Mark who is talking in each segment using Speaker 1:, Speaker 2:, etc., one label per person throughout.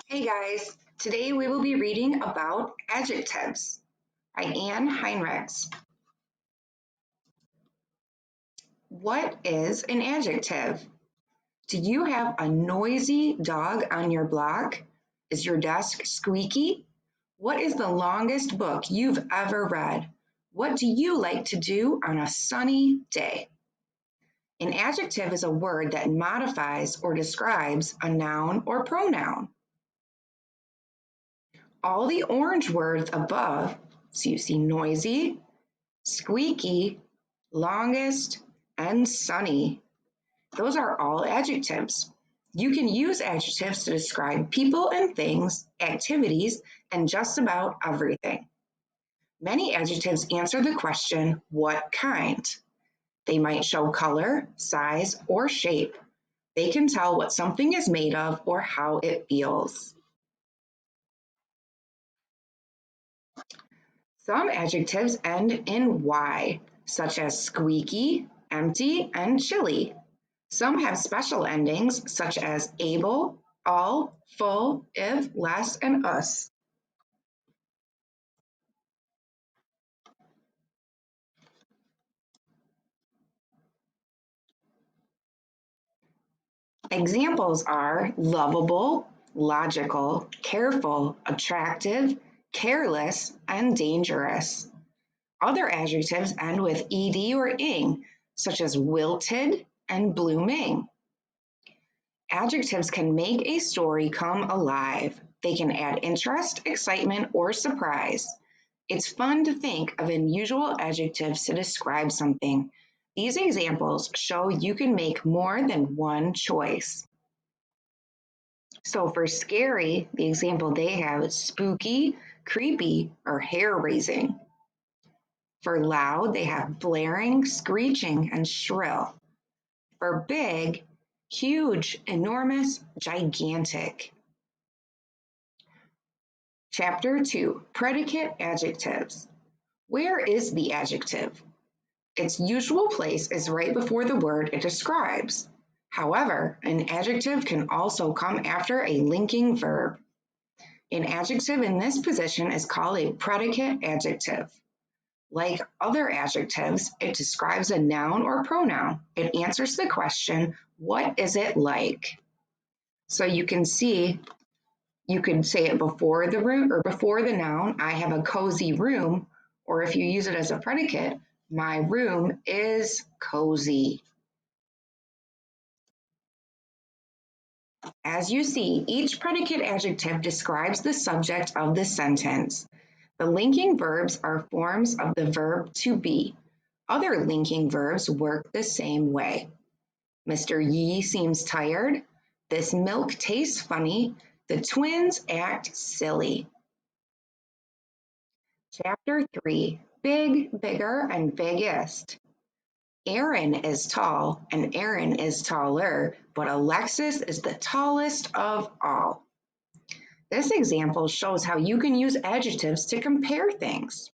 Speaker 1: Hey guys, today we will be reading about adjectives by Anne Heinrichs. What is an adjective? Do you have a noisy dog on your block? Is your desk squeaky? What is the longest book you've ever read? What do you like to do on a sunny day? An adjective is a word that modifies or describes a noun or pronoun. All the orange words above, so you see noisy, squeaky, longest, and sunny. Those are all adjectives. You can use adjectives to describe people and things, activities, and just about everything. Many adjectives answer the question, what kind? They might show color, size, or shape. They can tell what something is made of or how it feels. Some adjectives end in Y, such as squeaky, empty, and chilly. Some have special endings, such as able, all, full, if, less, and us. Examples are lovable, logical, careful, attractive, careless, and dangerous. Other adjectives end with ed or ing, such as wilted and blooming. Adjectives can make a story come alive. They can add interest, excitement, or surprise. It's fun to think of unusual adjectives to describe something. These examples show you can make more than one choice. So for scary, the example they have is spooky, creepy, or hair-raising. For loud, they have blaring, screeching, and shrill. For big, huge, enormous, gigantic. Chapter 2, Predicate Adjectives. Where is the adjective? Its usual place is right before the word it describes. However, an adjective can also come after a linking verb. An adjective in this position is called a predicate adjective. Like other adjectives, it describes a noun or pronoun. It answers the question, what is it like? So you can see, you can say it before the room or before the noun, I have a cozy room, or if you use it as a predicate, my room is cozy. As you see, each predicate adjective describes the subject of the sentence. The linking verbs are forms of the verb to be. Other linking verbs work the same way. Mr. Yi seems tired. This milk tastes funny. The twins act silly. Chapter 3, Big, Bigger, and Biggest. Aaron is tall and Aaron is taller, but Alexis is the tallest of all. This example shows how you can use adjectives to compare things.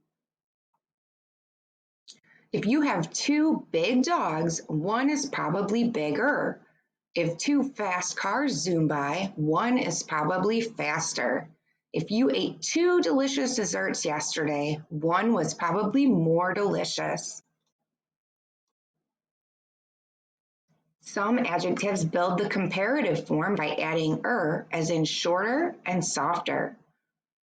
Speaker 1: If you have two big dogs, one is probably bigger. If two fast cars zoom by, one is probably faster. If you ate two delicious desserts yesterday, one was probably more delicious. Some adjectives build the comparative form by adding er, as in shorter and softer.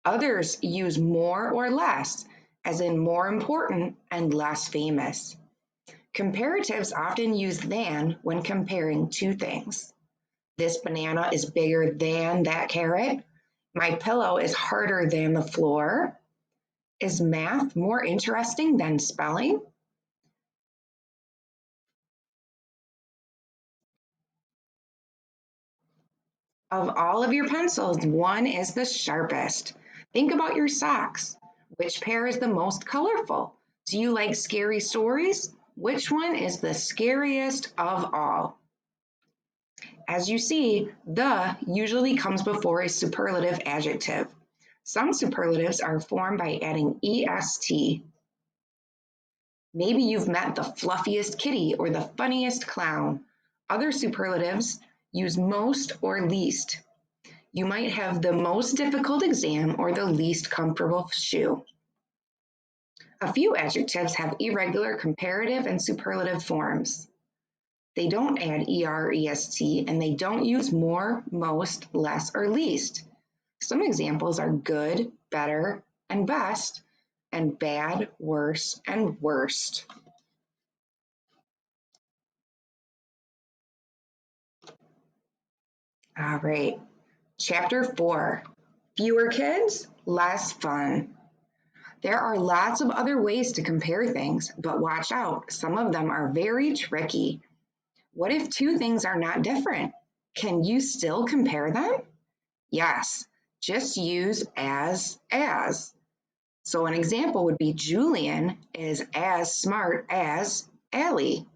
Speaker 1: Others use more or less, as in more important and less famous. Comparatives often use than when comparing two things. This banana is bigger than that carrot. My pillow is harder than the floor. Is math more interesting than spelling? Of all of your pencils, one is the sharpest. Think about your socks. Which pair is the most colorful? Do you like scary stories? Which one is the scariest of all? As you see, the usually comes before a superlative adjective. Some superlatives are formed by adding est. Maybe you've met the fluffiest kitty or the funniest clown. Other superlatives use most or least. You might have the most difficult exam or the least comfortable shoe. A few adjectives have irregular comparative and superlative forms. They don't add er or est, and they don't use more, most, less, or least. Some examples are good, better, and best, and bad, worse, and worst. All right, Chapter 4, Fewer kids, less fun. There are lots of other ways to compare things, but watch out, some of them are very tricky. What if two things are not different? Can you still compare them? Yes, just use as. So an example would be Julian is as smart as Allie.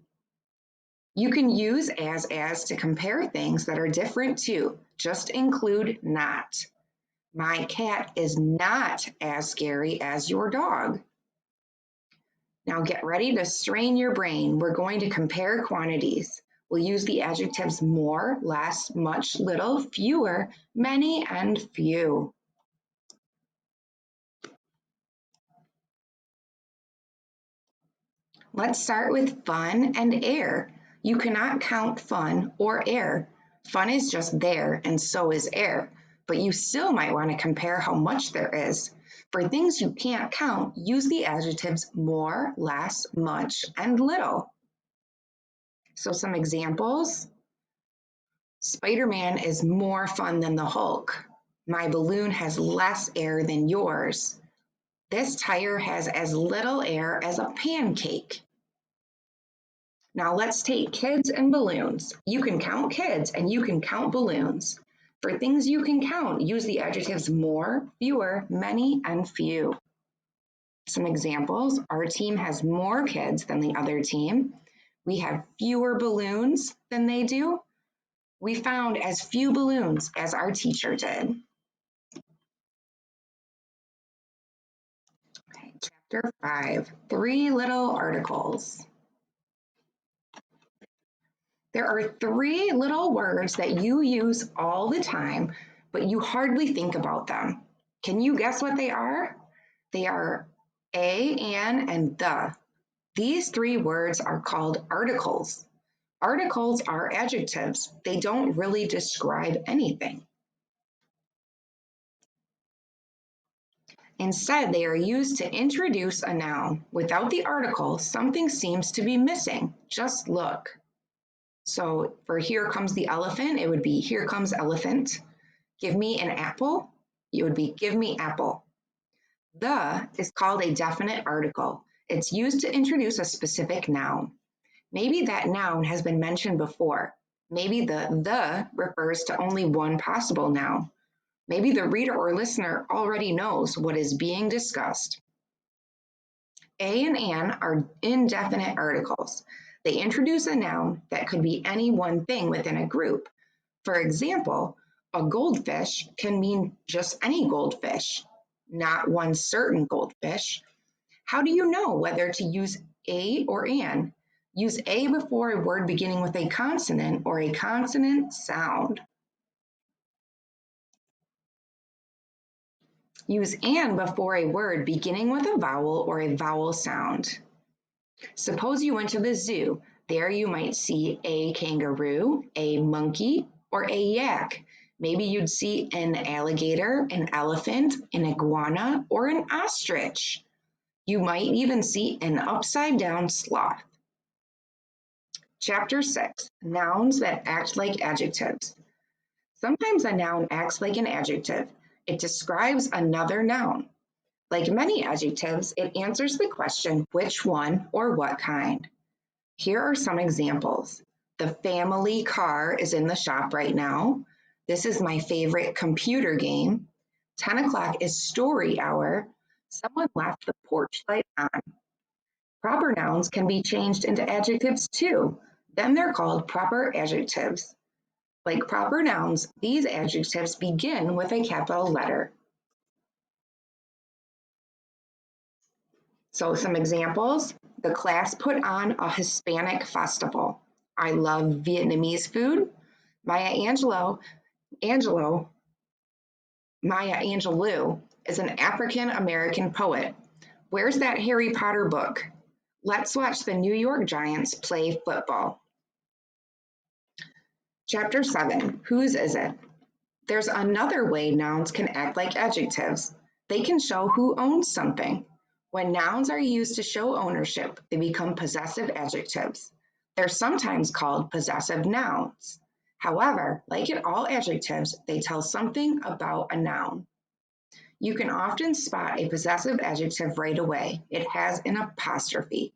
Speaker 1: You can use as to compare things that are different too. Just include not. My cat is not as scary as your dog. Now get ready to strain your brain. We're going to compare quantities. We'll use the adjectives more, less, much, little, fewer, many, and few. Let's start with fun and air. You cannot count fun or air. Fun is just there, and so is air, but you still might want to compare how much there is. For things you can't count, use the adjectives more, less, much, and little. So some examples. Spider-Man is more fun than the Hulk. My balloon has less air than yours. This tire has as little air as a pancake. Now let's take kids and balloons. You can count kids and you can count balloons. For things you can count, use the adjectives more, fewer, many, and few. Some examples, our team has more kids than the other team. We have fewer balloons than they do. We found as few balloons as our teacher did. Okay, Chapter 5, Three Little Articles. There are three little words that you use all the time, but you hardly think about them. Can you guess what they are? They are a, an, and the. These three words are called articles. Articles are adjectives. They don't really describe anything. Instead, they are used to introduce a noun. Without the article, something seems to be missing. Just look. So for here comes the elephant, it would be here comes elephant. Give me an apple, it would be give me apple. The is called a definite article. It's used to introduce a specific noun. Maybe that noun has been mentioned before. Maybe the refers to only one possible noun. Maybe the reader or listener already knows what is being discussed. A and an are indefinite articles. They introduce a noun that could be any one thing within a group. For example, a goldfish can mean just any goldfish, not one certain goldfish. How do you know whether to use a or an? Use a before a word beginning with a consonant or a consonant sound. Use an before a word beginning with a vowel or a vowel sound. Suppose you went to the zoo. There you might see a kangaroo, a monkey, or a yak. Maybe you'd see an alligator, an elephant, an iguana, or an ostrich. You might even see an upside-down sloth. Chapter 6, Nouns that act like adjectives. Sometimes a noun acts like an adjective. It describes another noun. Like many adjectives, it answers the question which one or what kind. Here are some examples. The family car is in the shop right now. This is my favorite computer game. 10 o'clock is story hour. Someone left the porch light on. Proper nouns can be changed into adjectives too. Then they're called proper adjectives. Like proper nouns, these adjectives begin with a capital letter. So some examples, the class put on a Hispanic festival. I love Vietnamese food. Maya Angelo Maya Angelou is an African American poet. Where's that Harry Potter book? Let's watch the New York Giants play football. Chapter 7, Whose is it? There's another way nouns can act like adjectives. They can show who owns something. When nouns are used to show ownership, they become possessive adjectives. They're sometimes called possessive nouns. However, like in all adjectives, they tell something about a noun. You can often spot a possessive adjective right away. It has an apostrophe.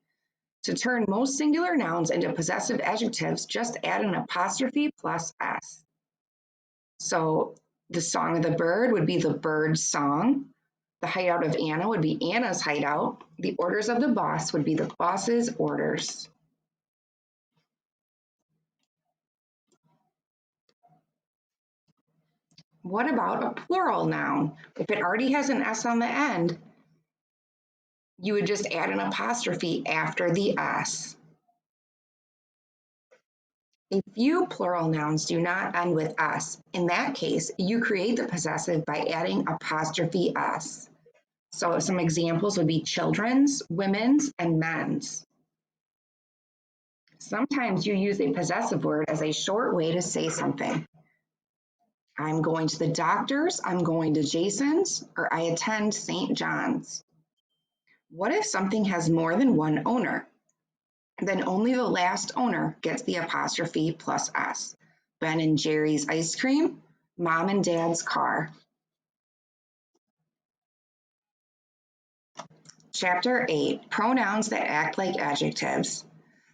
Speaker 1: To turn most singular nouns into possessive adjectives, just add an apostrophe plus s. So the song of the bird would be the bird's song. The hideout of Anna would be Anna's hideout. The orders of the boss would be the boss's orders. What about a plural noun? If it already has an S on the end, you would just add an apostrophe after the S. A few plural nouns do not end with S. In that case, you create the possessive by adding apostrophe S. So some examples would be children's, women's, and men's. Sometimes you use a possessive word as a short way to say something. I'm going to the doctor's, I'm going to Jason's, or I attend St. John's. What if something has more than one owner? Then only the last owner gets the apostrophe plus S. Ben and Jerry's ice cream, Mom and Dad's car. Chapter 8, Pronouns that act like adjectives.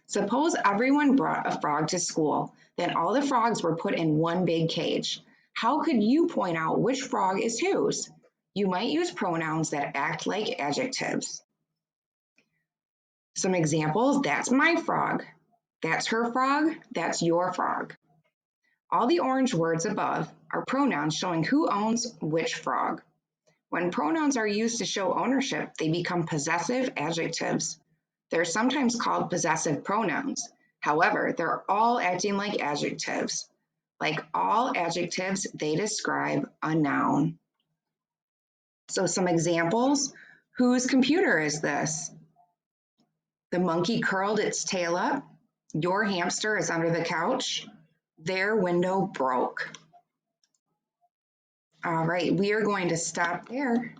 Speaker 1: Suppose everyone brought a frog to school, then all the frogs were put in one big cage. How could you point out which frog is whose? You might use pronouns that act like adjectives. Some examples, that's my frog, that's her frog, that's your frog. All the orange words above are pronouns showing who owns which frog. When pronouns are used to show ownership, they become possessive adjectives. They're sometimes called possessive pronouns. However, they're all acting like adjectives. Like all adjectives, they describe a noun. So some examples, whose computer is this? The monkey curled its tail up. Your hamster is under the couch. Their window broke. All right, we are going to stop there.